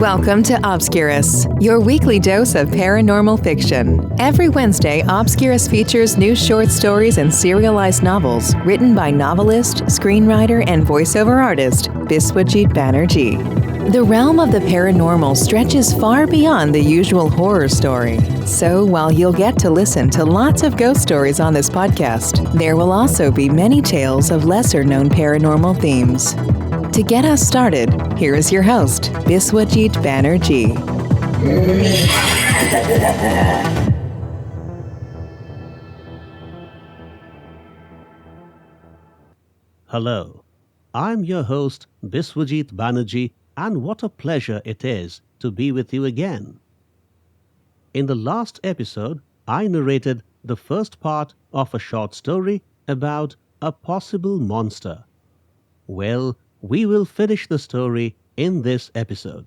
Welcome to Obscurus, your weekly dose of paranormal fiction. Every Wednesday, Obscurus features new short stories and serialized novels written by novelist, screenwriter, and voiceover artist Biswajit Banerjee. The realm of the paranormal stretches far beyond the usual horror story. So while you'll get to listen to lots of ghost stories on this podcast, there will also be many tales of lesser-known paranormal themes. To get us started, here is your host, Biswajit Banerjee. Hello, I'm your host, Biswajit Banerjee, and what a pleasure it is to be with you again. In the last episode, I narrated the first part of a short story about a possible monster. Well, we will finish the story in this episode.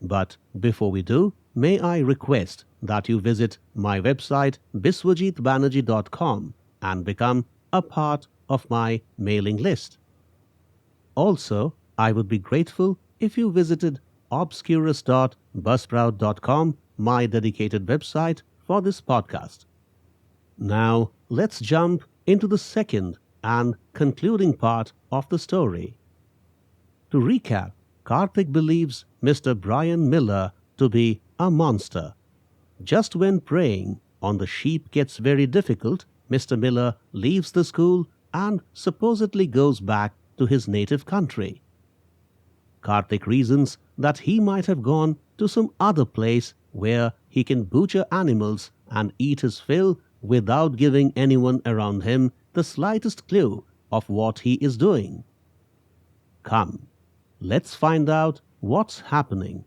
But before we do, may I request that you visit my website biswajitbanerjee.com and become a part of my mailing list. Also, I would be grateful if you visited obscurus.buzzsprout.com, my dedicated website for this podcast. Now, let's jump into the second and concluding part of the story. To recap, Kartik believes Mr. Brian Miller to be a monster. Just when preying on the sheep gets very difficult, Mr. Miller leaves the school and supposedly goes back to his native country. Kartik reasons that he might have gone to some other place where he can butcher animals and eat his fill without giving anyone around him the slightest clue of what he is doing. Come, let's find out what's happening.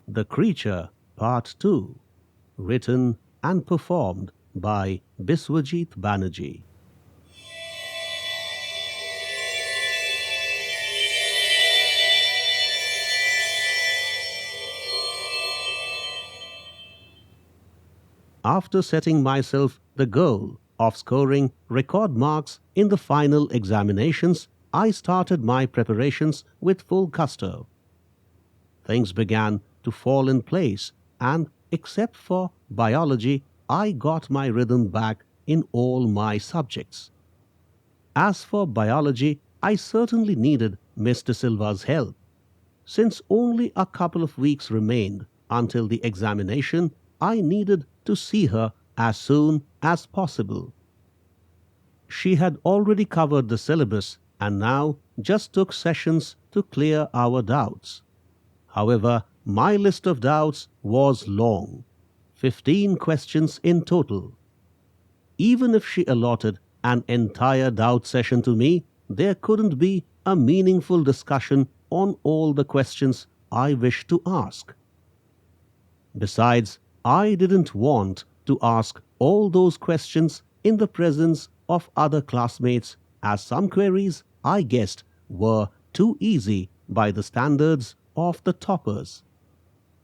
The Creature, Part 2, written and performed by Biswajit Banerjee. After setting myself the goal of scoring record marks in the final examinations, I started my preparations with full gusto. Things began to fall in place, and except for biology, I got my rhythm back in all my subjects. As for biology, I certainly needed Mr. Silva's help. Since only a couple of weeks remained until the examination, I needed to see her as soon as possible. She had already covered the syllabus and now just took sessions to clear our doubts. However, my list of doubts was long, 15 questions in total. Even if she allotted an entire doubt session to me, there couldn't be a meaningful discussion on all the questions I wished to ask. Besides, I didn't want to ask all those questions in the presence of other classmates, as some queries, I guessed, were too easy by the standards of the toppers.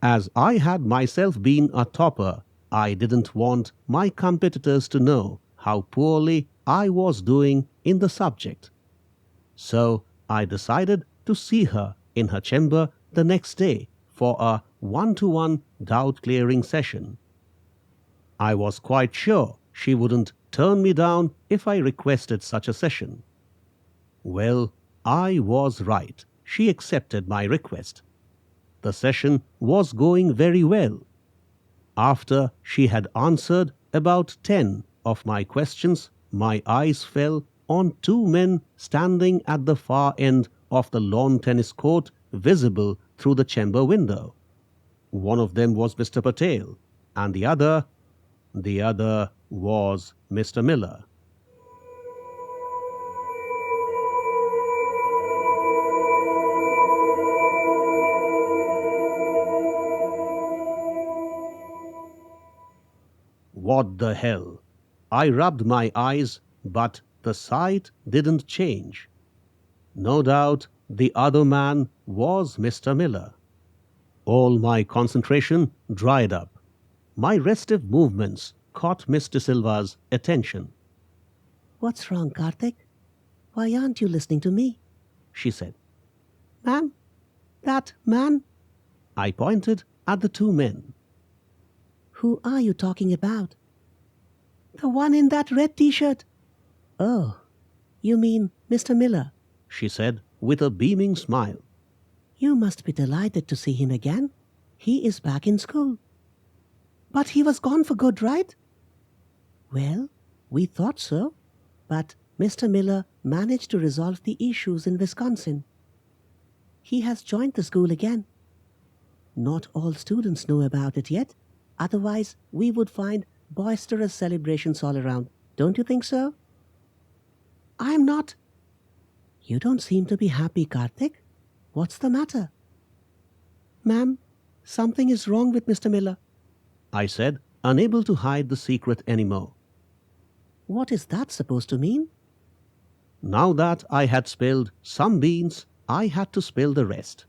As I had myself been a topper, I didn't want my competitors to know how poorly I was doing in the subject. So I decided to see her in her chamber the next day for a one-to-one doubt-clearing session. I was quite sure she wouldn't turn me down if I requested such a session. Well, I was right. She accepted my request. The session was going very well. After she had answered about 10 of my questions, my eyes fell on two men standing at the far end of the lawn tennis court, visible through the chamber window. One of them was Mr. Patel, and the other was Mr. Miller. What the hell? I rubbed my eyes, but the sight didn't change. No doubt the other man was Mr. Miller. All my concentration dried up. My restive movements caught Miss De Silva's attention. "What's wrong, Kartik? Why aren't you listening to me?" she said. "Ma'am, that man." I pointed at the two men. "Who are you talking about?" "The one in that red t-shirt." "Oh, you mean Mr. Miller," she said with a beaming smile. "You must be delighted to see him again. He is back in school." "But he was gone for good, right?" "Well, we thought so, but Mr. Miller managed to resolve the issues in Wisconsin. He has joined the school again. Not all students know about it yet, otherwise we would find boisterous celebrations all around. Don't you think so?" "I'm not." "You don't seem to be happy, Kartik. What's the matter?" "Ma'am, something is wrong with Mr. Miller." I said, unable to hide the secret anymore. "What is that supposed to mean?" Now that I had spilled some beans, I had to spill the rest.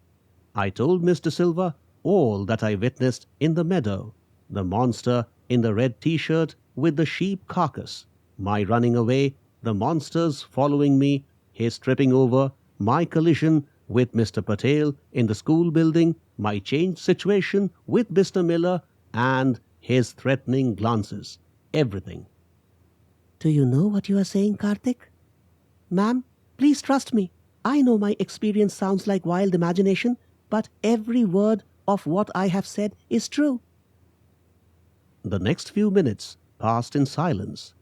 I told Miss De Silva all that I witnessed in the meadow, the monster in the red t-shirt with the sheep carcass, my running away, the monsters following me, his tripping over, my collision with Mr. Patel in the school building, my changed situation with Mr. Miller, and his threatening glances. Everything. "Do you know what you are saying, Kartik?" "Ma'am, please trust me. I know my experience sounds like wild imagination, but every word of what I have said is true." The next few minutes passed in silence.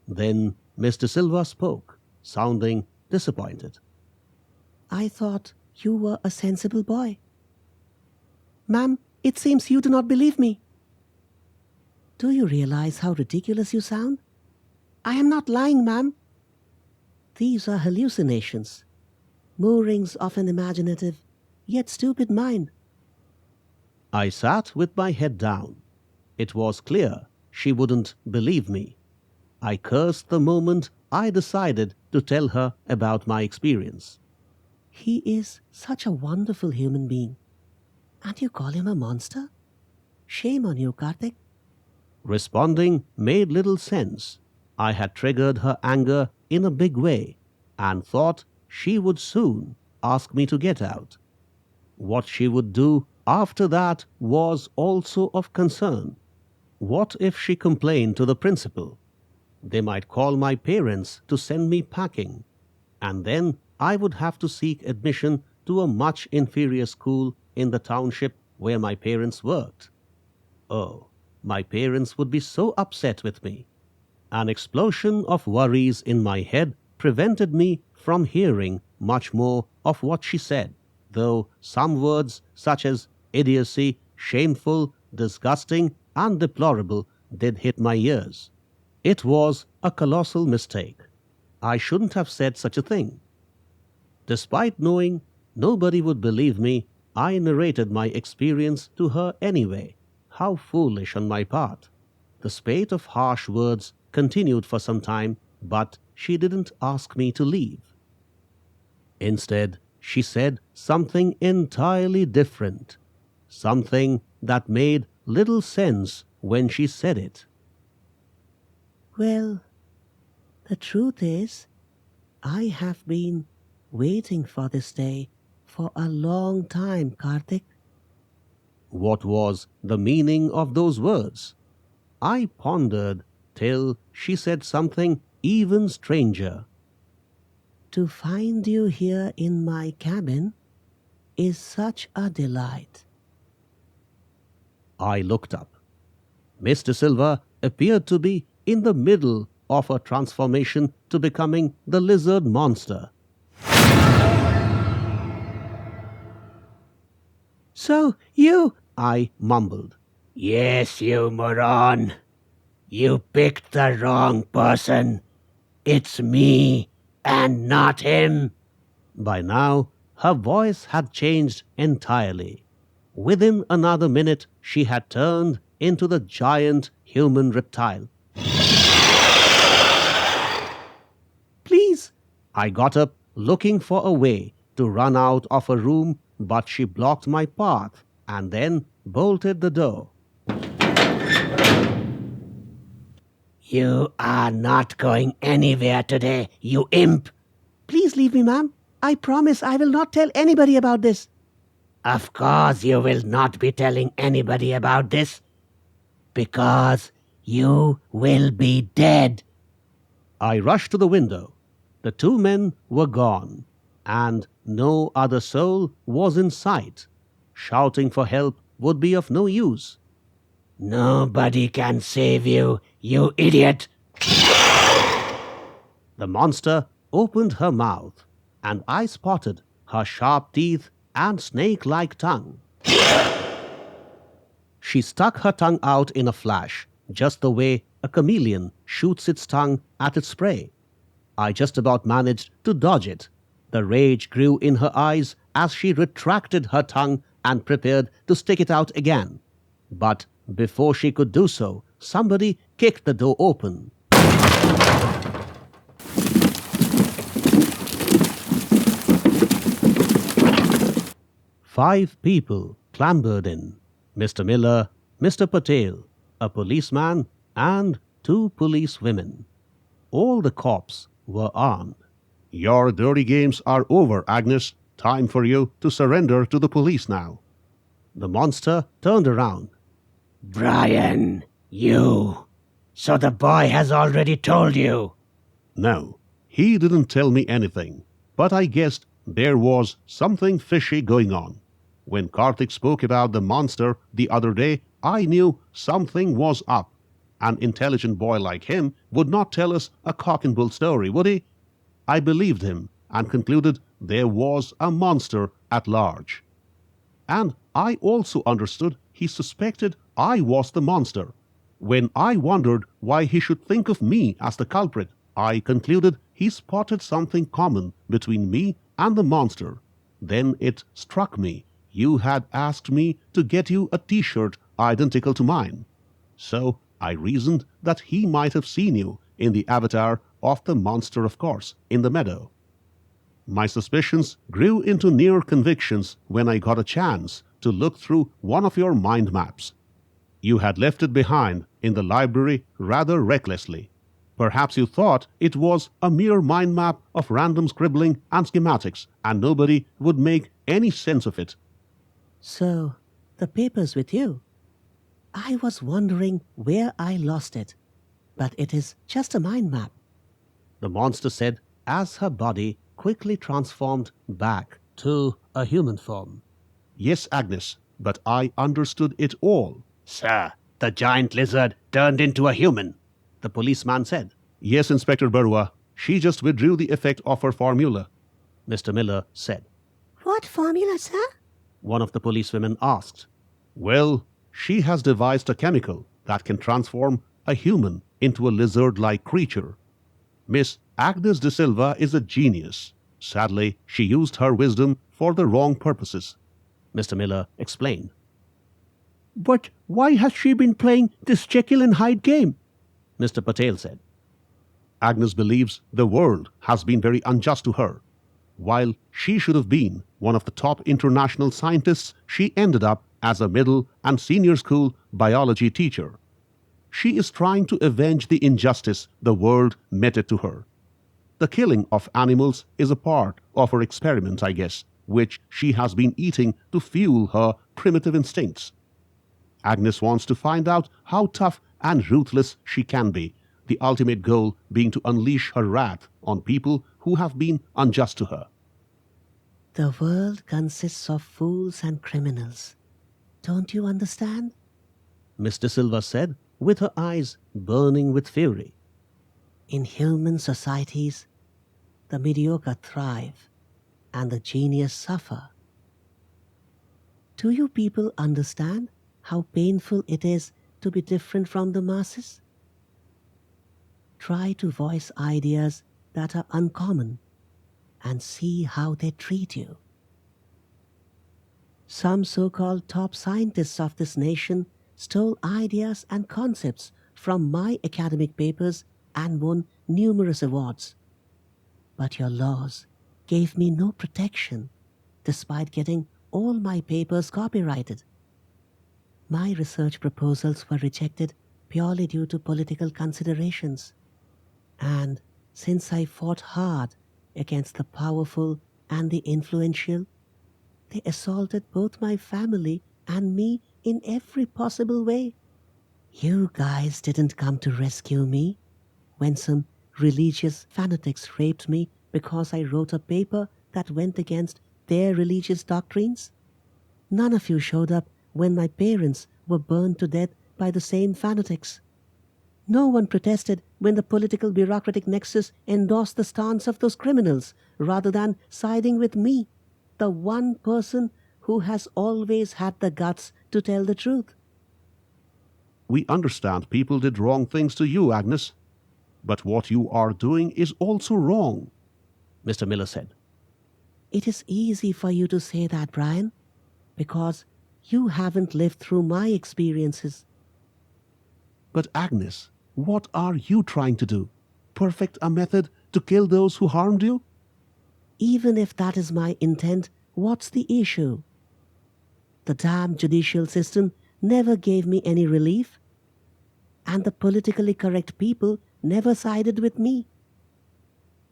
Then Mr. Silva spoke, sounding disappointed. "I thought you were a sensible boy." "Ma'am, it seems you do not believe me." "Do you realize how ridiculous you sound?" "I am not lying, ma'am." "These are hallucinations, moorings of an imaginative yet stupid mind." I sat with my head down. It was clear she wouldn't believe me. I cursed the moment I decided to tell her about my experience. "He is such a wonderful human being, and you call him a monster? Shame on you, Kartik." Responding made little sense. I had triggered her anger in a big way and thought she would soon ask me to get out. What she would do after that was also of concern. What if she complained to the principal? They might call my parents to send me packing, and then I would have to seek admission to a much inferior school in the township where my parents worked. Oh, my parents would be so upset with me. An explosion of worries in my head prevented me from hearing much more of what she said, though some words such as idiocy, shameful, disgusting, and deplorable did hit my ears. It was a colossal mistake. I shouldn't have said such a thing. Despite knowing nobody would believe me, I narrated my experience to her anyway. How foolish on my part. The spate of harsh words continued for some time, but she didn't ask me to leave. Instead, she said something entirely different, something that made little sense when she said it. "Well, the truth is, I have been waiting for this day for a long time, Kartik." What was the meaning of those words? I pondered till she said something even stranger. "To find you here in my cabin is such a delight." I looked up. Mr. Silva appeared to be in the middle of a transformation to becoming the lizard monster. "So you—" I mumbled. "Yes, you moron. You picked the wrong person. It's me and not him." By now, her voice had changed entirely. Within another minute, she had turned into the giant human reptile. "Please!" I got up, looking for a way to run out of her room, but she blocked my path and then bolted the door. You are not going anywhere today, you imp. Please leave me, ma'am. I promise I will not tell anybody about this. Of course you will not be telling anybody about this, because you will be dead. I rushed to the window. The two men were gone, and no other soul was in sight. Shouting for help would be of no use. Nobody can save you, you idiot. The monster opened her mouth, and I spotted her sharp teeth and snake-like tongue. She stuck her tongue out in a flash, just the way a chameleon shoots its tongue at its prey. I just about managed to dodge it. The rage grew in her eyes as she retracted her tongue and prepared to stick it out again. But before she could do so, somebody kicked the door open. Five people clambered in. Mr. Miller, Mr. Patel, a policeman, and two policewomen. All the cops were armed. Your dirty games are over, Agnes. Time for you to surrender to the police now. The monster turned around. Brian, you. So the boy has already told you. No, he didn't tell me anything, but I guessed there was something fishy going on. When Kartik spoke about the monster the other day, I knew something was up. An intelligent boy like him would not tell us a cock-and-bull story, would he? I believed him and concluded there was a monster at large. And I also understood he suspected I was the monster. When I wondered why he should think of me as the culprit, I concluded he spotted something common between me and the monster. Then it struck me you had asked me to get you a t-shirt identical to mine. So I reasoned that he might have seen you in the avatar of the monster, of course, in the meadow. My suspicions grew into near convictions when I got a chance to look through one of your mind maps. You had left it behind in the library rather recklessly. Perhaps you thought it was a mere mind map of random scribbling and schematics, and nobody would make any sense of it. So, the paper's with you. I was wondering where I lost it, but it is just a mind map. The monster said as her body quickly transformed back to a human form. Yes, Agnes, but I understood it all. Sir, the giant lizard turned into a human, the policeman said. Yes, Inspector Barua, she just withdrew the effect of her formula. Mr. Miller said. What formula, sir? One of the policewomen asked. Well, she has devised a chemical that can transform a human into a lizard-like creature. Miss Agnes de Silva is a genius. Sadly, she used her wisdom for the wrong purposes. Mr. Miller explained. But why has she been playing this Jekyll and Hyde game? Mr. Patel said. Agnes believes the world has been very unjust to her. While she should have been one of the top international scientists, she ended up as a middle and senior school biology teacher. She is trying to avenge the injustice the world meted to her. The killing of animals is a part of her experiment, I guess, which she has been eating to fuel her primitive instincts. Agnes wants to find out how tough and ruthless she can be, the ultimate goal being to unleash her wrath on people who have been unjust to her. The world consists of fools and criminals. Don't you understand? Miss De Silva said, with her eyes burning with fury. In human societies, the mediocre thrive and the genius suffer. Do you people understand how painful it is to be different from the masses? Try to voice ideas that are uncommon and see how they treat you. Some so-called top scientists of this nation stole ideas and concepts from my academic papers and won numerous awards. But your laws gave me no protection, despite getting all my papers copyrighted. My research proposals were rejected purely due to political considerations. And since I fought hard against the powerful and the influential, they assaulted both my family and me in every possible way. You guys didn't come to rescue me when some religious fanatics raped me because I wrote a paper that went against their religious doctrines. None of you showed up when my parents were burned to death by the same fanatics. No one protested when the political bureaucratic nexus endorsed the stance of those criminals rather than siding with me, the one person who has always had the guts to tell the truth. We understand people did wrong things to you, Agnes. But what you are doing is also wrong, Mr. Miller said. It is easy for you to say that, Brian, because you haven't lived through my experiences. But Agnes, what are you trying to do? Perfect a method to kill those who harmed you? Even if that is my intent, what's the issue? The damn judicial system never gave me any relief, and the politically correct people never sided with me.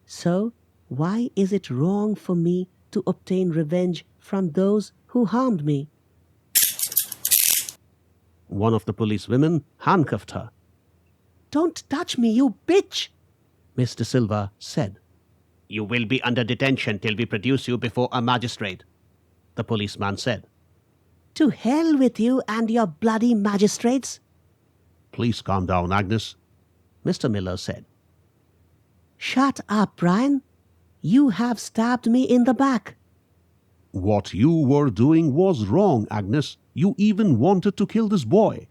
So, why is it wrong for me to obtain revenge from those who harmed me? One of the policewomen handcuffed her. Don't touch me, you bitch! Mr. Silva said. You will be under detention till we produce you before a magistrate, The policeman said. To hell with you and your bloody magistrates! Please calm down, Agnes. Mr. Miller said. Shut up, Brian. You have stabbed me in the back. What you were doing was wrong, Agnes. You even wanted to kill this boy.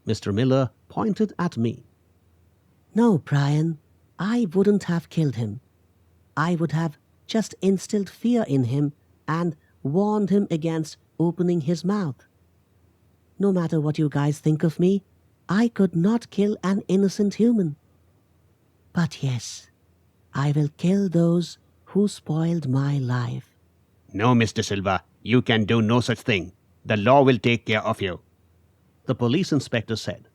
Mr. Miller pointed at me. No, Brian, I wouldn't have killed him. I would have just instilled fear in him and warned him against opening his mouth. No matter what you guys think of me, I could not kill an innocent human. But yes, I will kill those who spoiled my life. No, Mr. Silva, you can do no such thing. The law will take care of you, The police inspector said.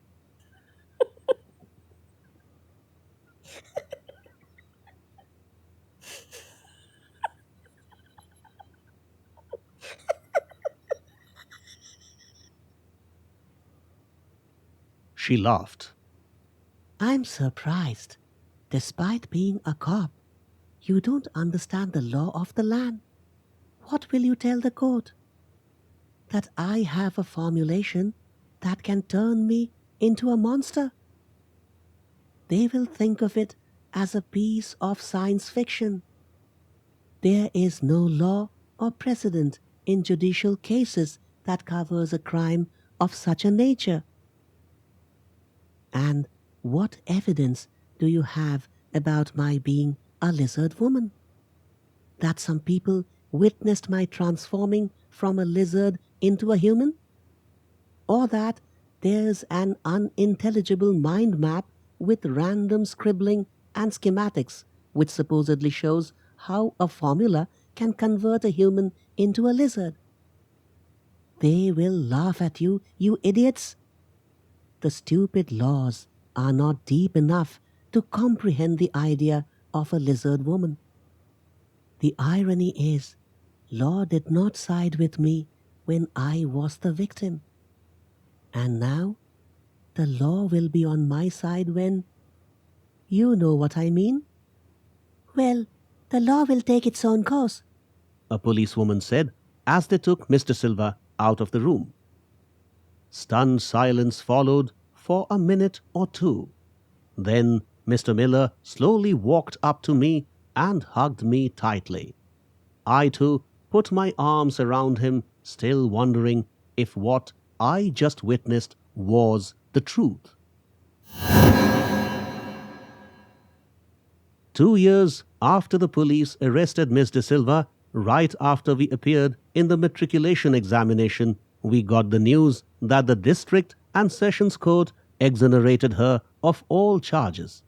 She laughed. I'm surprised. Despite being a cop, you don't understand the law of the land. What will you tell the court? That I have a formulation that can turn me into a monster? They will think of it as a piece of science fiction. There is no law or precedent in judicial cases that covers a crime of such a nature. And what evidence do you have about my being a lizard woman? That some people witnessed my transforming from a lizard into a human? Or that there's an unintelligible mind map with random scribbling and schematics which supposedly shows how a formula can convert a human into a lizard? They will laugh at you, you idiots. The stupid laws are not deep enough to comprehend the idea of a lizard woman. The irony is, law did not side with me when I was the victim. And now, the law will be on my side when... You know what I mean? Well, the law will take its own course, A policewoman said as they took Mr. Silva out of the room. Stunned silence followed for a minute or two. Then Mr. Miller slowly walked up to me and hugged me tightly. I too put my arms around him, still wondering if what I just witnessed was the truth. 2 years after the police arrested Miss De Silva, right after we appeared in the matriculation examination, we got the news that the district and sessions court exonerated her of all charges.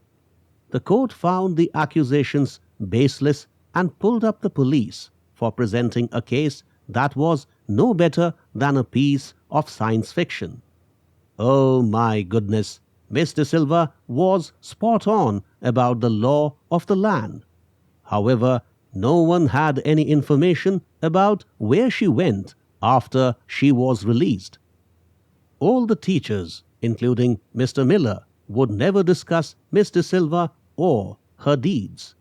The court found the accusations baseless and pulled up the police for presenting a case that was no better than a piece of science fiction. Oh my goodness, Miss De Silva was spot on about the law of the land. However, no one had any information about where she went after she was released. All the teachers, including Mr. Miller, would never discuss Miss De Silva or her deeds.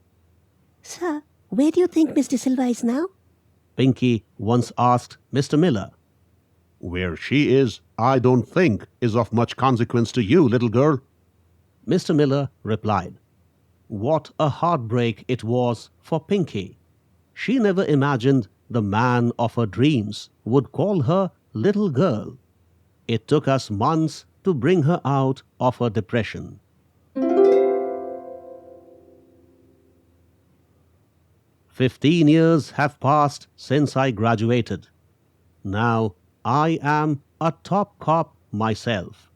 Sir, where do you think Miss De Silva is now? Pinky once asked Mr. Miller. Where she is, I don't think is of much consequence to you, little girl. Mr. Miller replied. What a heartbreak it was for Pinky. She never imagined the man of her dreams would call her little girl. It took us months to bring her out of her depression. "15 years have passed since I graduated. Now I am a top cop myself.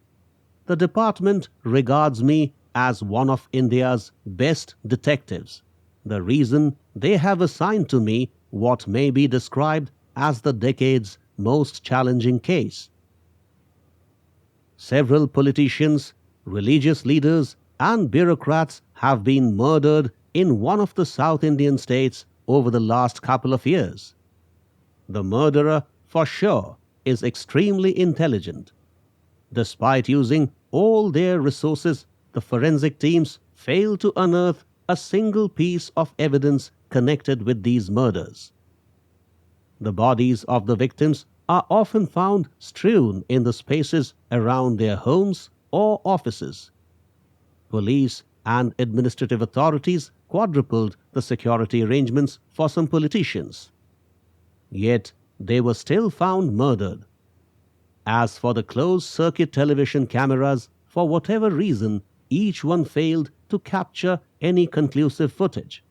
The department regards me as one of India's best detectives. The reason they have assigned to me what may be described as the decade's most challenging case. Several politicians, religious leaders, and bureaucrats have been murdered in one of the South Indian states over the last couple of years. The murderer, for sure, is extremely intelligent. Despite using all their resources, the forensic teams failed to unearth a single piece of evidence connected with these murders. The bodies of the victims are often found strewn in the spaces around their homes or offices. Police and administrative authorities quadrupled the security arrangements for some politicians. Yet they were still found murdered. As for the closed-circuit television cameras, for whatever reason, each one failed to capture any conclusive footage.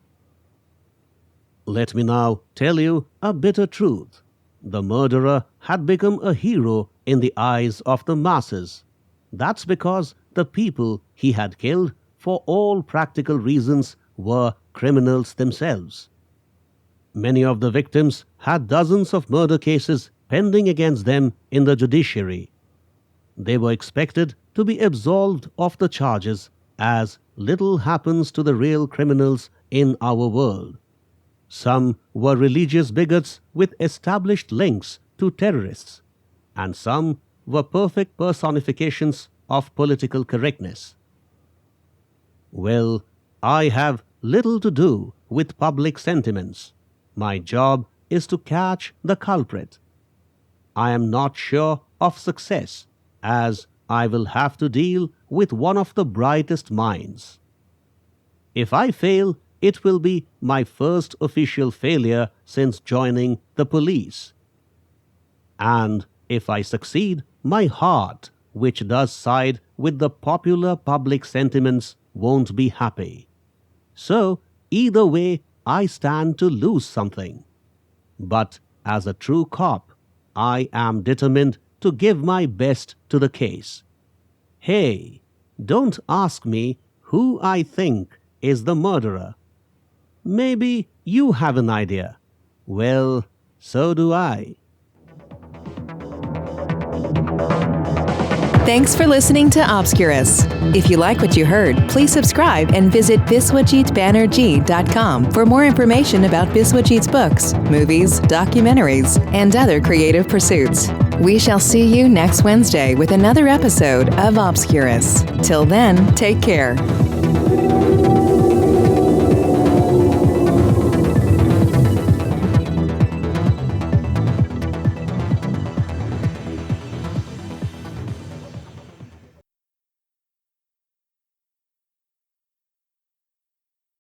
Let me now tell you a bitter truth. The murderer had become a hero in the eyes of the masses. That's because the people he had killed, for all practical reasons, were criminals themselves. Many of the victims had dozens of murder cases pending against them in the judiciary. They were expected to be absolved of the charges, as little happens to the real criminals in our world. Some were religious bigots with established links to terrorists, and some were perfect personifications of political correctness. Well, I have little to do with public sentiments. My job is to catch the culprit. I am not sure of success, as I will have to deal with one of the brightest minds. If I fail, it will be my first official failure since joining the police. And if I succeed, my heart, which does side with the popular public sentiments, won't be happy. So, either way, I stand to lose something. But as a true cop, I am determined to give my best to the case. Hey, don't ask me who I think is the murderer. Maybe you have an idea. Well, so do I. Thanks for listening to Obscurus. If you like what you heard, please subscribe and visit biswajitbanerjee.com for more information about Biswajit's books, movies, documentaries, and other creative pursuits. We shall see you next Wednesday with another episode of Obscurus. Till then, take care.